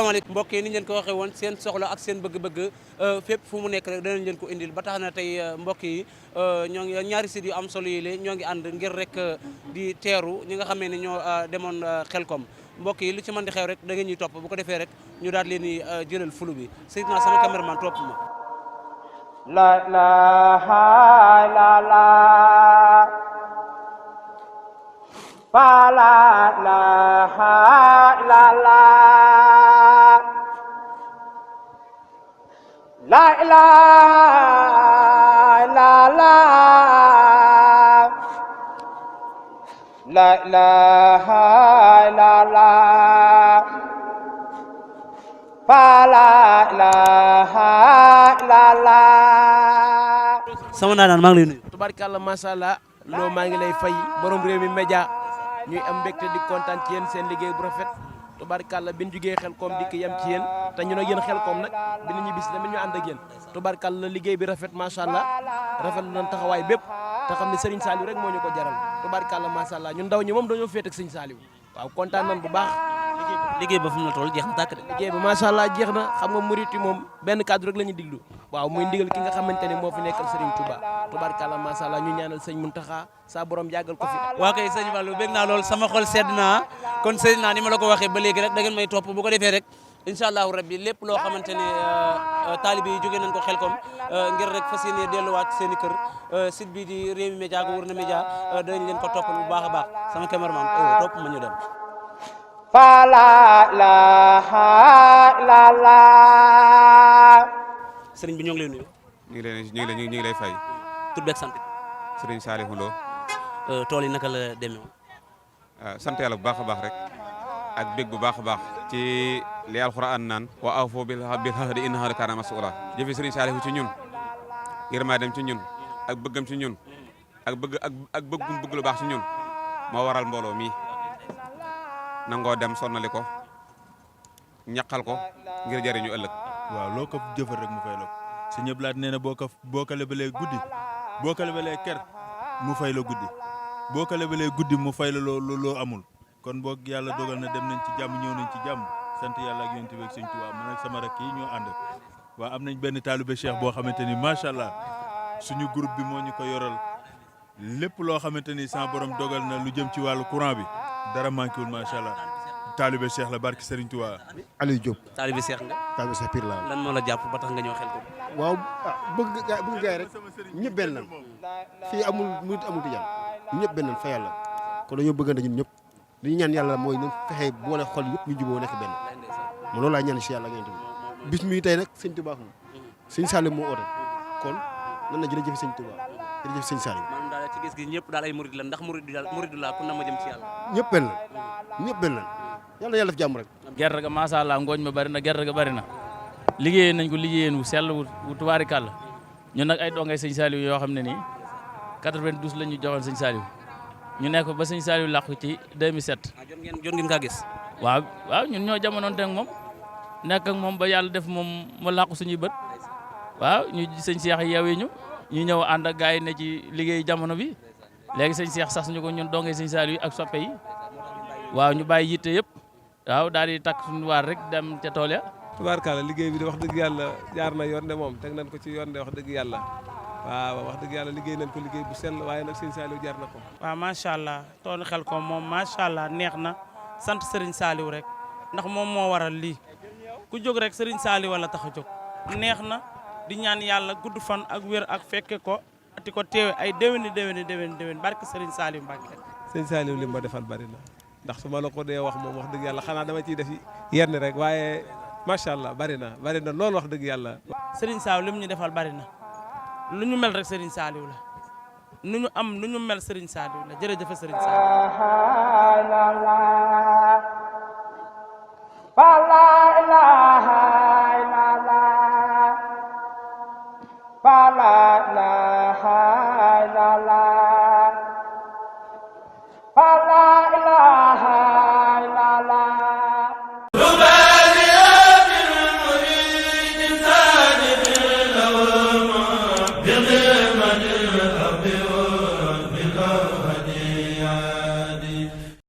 asalaamaaleykum mbokk yi ni ñu leen ko waxee woon seen soxla ak seen bëgg-bëgg fépp fu mu nekk rek danañ leen ko indil ba tax na tey mbokk yi ñoo ngi ñaari sites yu am solo yi la ñoo ngi ànd ngir rek di teeru ñi nga xamee ne ñoo demoon Xelkom mbokk yi lu ci mën di xew rek da ngeen ñuy topp bu ko defee rek ñu daal leen di jëlal fulu bi Seydina sama cameraman topp ma la ilaha illallah fa la ilaha illallah la ilaha illallah la ilaha illallah fa la ilaha illallah. sama naanaan maa ngi lay nuyu. tubarkalla macha allah loo maa ngi lay fay borom réew mi média ñuy am mbégte di kontaan ci yéen seen liggéey bu rafet tubarkalla bi ñu jugee Xelkom dikk yem ci yéen te ñu ne yéen Xelkom nag bi ñu bis tamit ñu ànd ak yéen tubarkalla liggéey bi rafet macha allah rafet nañ taxawaay bépp te xam ne Serigne Saliou rek moo ñu ko jaral tubarkalla macha allah ñun ndaw ñi moom dañoo féet ak Serigne Saliou waaw kontaan nañ bu baax. liggéey ba fu mu la toll jeex na tàkk de. liggéey ba macha allah jeex na xam nga murit yi moom benn kaddu rek la ñuy diglu waaw muy ndigal ki nga xamante ne moo fi nekkal Serigne Touba tubarkalla macha allah ñu ñaanal sëñ Muntaxa sa borom yàggal ko fi. waa kay sëñ Fallou bég naa lool sama xol sedd naa kon sëñ naa ni ma la ko waxee ba léegi rek da ngeen may topp bu ko defee rek incha allahu rabbi lépp loo xamante ne taalibe yi jógee nañ ko Xelkom ngir rek fas yéene delluwaat seen i kër site bi di Rewmi Média gu Wurna Média danañ leen ko toppal bu baax a baax sama cameraman topp ma ñu dem. fa la ilaha illallah. sëriñ bi ñoo ngi lay nuyu. ñu ngi lay fay. tur beeg sant. Serigne Saliou Lo. tool yi naka la demee woon. sant yàlla bu baax a baax rek ak bég bu baax a baax ci li alxuraan naan wa awfu bil ahdi inna ahda kaana mas'uula jëfi Serigne Saliou ci ñun yërmaa dem ci ñun ak bëggam ci ñun ak bëggum bëgg lu baax ci ñun moo waral mbooloo mi nangoo dem sonnali ko ñaqal ko ngir jëriñu ëllëg. waaw loo ko jëfal rek mu fay la ko si ñëpp laat nee na boo ko lebalee guddi boo ko lebalee ker mu fay la guddi boo ko lebalee guddi mu fay la loo amul kon boog yàlla dogal na dem nañ ci jàmm ñëw nañ ci jàmm sant yàlla ak yonent bi ak Sëñ Tuubaa man ak sama rakk yi ñoo ànd waaw am nañ benn taalibe Cheikh boo xamante ni macha allah suñu groupe bi moo ñu ko yoral lépp loo xamante ni sama borom dogal na lu jëm ci wàllu courant bi dara manqué wul macha allah taalibe Cheikh la barki Serigne Touba. Aliou Diop. taalibe Cheikh nga. taalibe Cheikh Pire la lan moo la jàpp ba tax nga ñëw Xelkom. waaw bëgg gaay rek ñëpp benn lan fii amul murit amul tijaan ñëpp benn lan fa yàlla kon dañoo bëggante ñun ñëpp li ñu ñaan yàlla mooy nañ fexe boole xol yëpp ñu juboo nekk benn ma loolu laa ñaan si yàlla ngeen tamit bis mi tey nag Sëñ Touba moom Sëñ Saliou moo oote kon nan na jërëjëf Sëñ Touba jërëjëf Sëñ Saliou. maanaam daal ci gis gi ñëpp daal ay murid la ndax murid la ku na ma jëm ci yàlla. ñëpp benn lan ñëpp benn lan yàlla def jàmm rek. gerte ga macha allah ngooñ ma bari na gerte ga bari na liggéeyee nañ ko liggéeyeen wu sell wu tubaarikàlla ñun nag ay dongay Sëñ Saliou yoo xam ne nii 92 la ñu joxoon Sëñ Saliou ñu nekk ba Sëñ Saliou làqu ci 2007. jot ngeen kaa gis. waaw ñun ñoo jamonoon teg moom nekk ak moom ba yàlla def moom mu làqu suñuy bët waaw ñu Sëñ Cheikh yeewee ñu ñëw ànd ak gars yi ne ci liggéey jamono bi léegi Sëñ Cheikh sax ñu ko ñun dongay Sëñ Saliou yi ak soppe yi waaw ñu bàyyi yitte yëpp waaw daal di takk suñu waar rek dem ca tool ya. tubaarkalla liggéey bi de wax dëgg yàlla jaar na yoon de moom teg nañ ko ci yoon de wax dëgg yàlla waaw wax dëgg yàlla liggéey nañ ko liggéey bu sell waaye nag Sëñ Saliou jaar na ko. waaw macha allah toolu Xelkom moom macha allah neex na sant Serigne Saliou rek ndax moom moo waral lii ku jóg rek Serigne Saliou wala tax a jóg neex na di ñaan yàlla gudd fan ak wér ak fekke ko ati ko teewe ay déwéni barke Serigne Saliou Mbacke. Sëñ Saliou li ma defal bari na ndax su ma la ko dee wax moom wax dëgg yàlla xanaa dama ciy def yenn rek waaye macha allah bari na loolu wax dëgg yàlla. Serigne Saliou lim ñu defal bari na lu ñu mel rek Serigne Saliou la nu ñu am nu ñu mel Serigne Saliou la jërëjëf Serigne Saliou. fa la ilaha